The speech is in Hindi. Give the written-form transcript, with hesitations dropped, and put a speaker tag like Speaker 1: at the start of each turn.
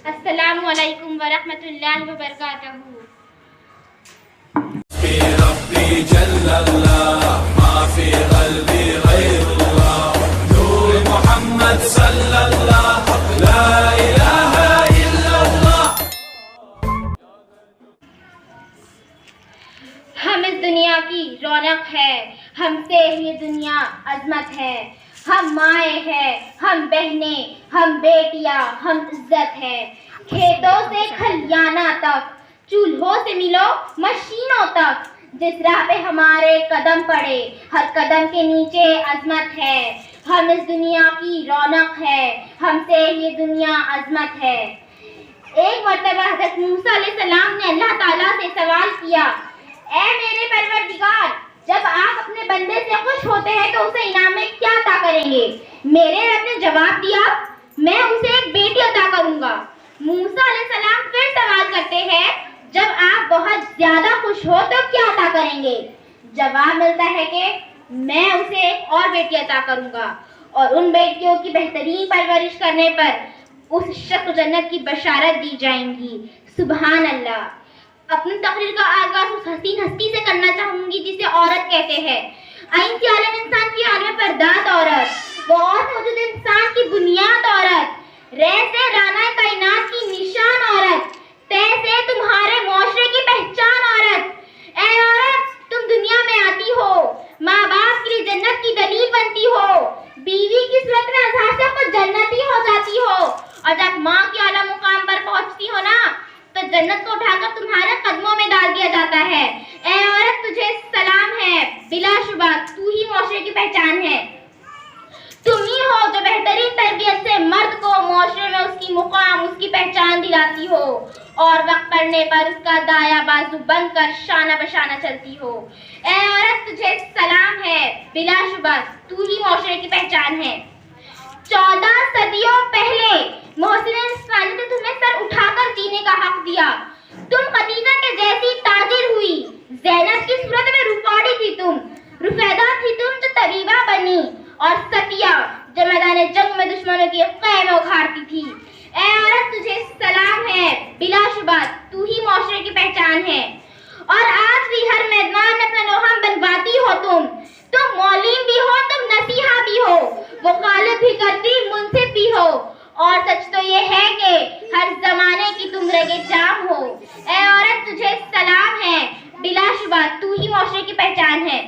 Speaker 1: अस्सलामु अलैकुम व रहमतुल्लाहि व बरकातहू। हम इस दुनिया की रौनक है, हमसे ये दुनिया अजमत है। हम माए हैं, हम बहनें, हम बेटियां, हम इज्जत है। खेतों से खलियाना तक, चूल्हों से मिलो मशीनों तक, जिस राह पे हमारे कदम पड़े, हर कदम के नीचे अजमत है। हम इस दुनिया की रौनक है, हमसे ये दुनिया अजमत है। एक मर्तबा हज़रत मूसा अलैहिस्सलाम ने अल्लाह ताला से सवाल किया, ऐ मेरे परवरदिगार, जब आप अपने बंदे से खुश होते हैं तो उसे इनाम में क्या अता करेंगे? मेरे रब ने जवाब दिया, मैं उसे एक बेटी अता करूंगा। मूसा अलैहिस्सलाम फिर सवाल करते हैं, जब आप बहुत ज्यादा खुश हो तो क्या अता करेंगे? जवाब मिलता है कि मैं उसे एक और बेटी अता करूंगा, और उन बेटियों की बेहतरीन परवरिश करने पर उस शख्स को जन्नत की बशारत दी जाएंगी। सुभान अल्लाह। अपनी तकरीर का आगाज उस हसीन हस्ती से करना चाहूंगी जिसे औरत कहते हैं। आइन से आलम इंसान की आलम पर्दात औरत, वो और मौजूद इंसान की बुनियाद औरत, रे से राना कायनात की निशान औरत, ते से तुम्हारे मुआशरे की पहचान औरत। ऐ औरत, तुम दुनिया में आती हो, माँ बाप के लिए जन्नत की दलील बनती हो, बीवी की सूरत में अज़हर से खुद जन्नती हो जाती हो, और जब माँ के आला मुकाम पर पहुंचती हो ना, तो जन्नत को उठाकर तुम्हारे कदमों में डाल दिया जाता है। ऐ औरत, तुझे सलाम है, बिलाशुबा तू ही मुआशरे की पहचान है। तुम ही हो जो बेहतरीन तरबियत से मर्द को मुआशरे में उसकी मुकाम, उसकी पहचान दिलाती हो, और वक्त पड़ने पर उसका दाया बाजू बनकर शाना बशाना चलती हो। ऐ औरत, तुझे सलाम है, बिलाशुबा तू ही मुआशरे की पहचान है। 14 सदियों पहले मोहसिन इस्माइल ने तुम्हें सर उठाकर जीने का हक दिया। तुम खदीजा के जैसी ताजिर हुई, ज़ैनब की सूरत में रुफाड़ी थी तुम, रुफैदा थी तुम जो तरीबा बनी, और सतिया जो मैदान जंग में दुश्मनों की क़ैम उखाड़ती थी। ऐ औरत, तुझे सलाम है, बिलाशुबा तू ही मुआशरे की पहचान है। और आज भी हर मैदान में अपना लोहा बनवाती हो तुम मौलीम भी हो, तुम नसीहा भी हो, वकालत भी करती, मुंसिफ भी हो, और सच तो ये है कि हर जमाने की तुम रगे जाम हो। ऐ औरत, तुझे सलाम है, बिलाशुबा तू ही मुआशरे की पहचान है।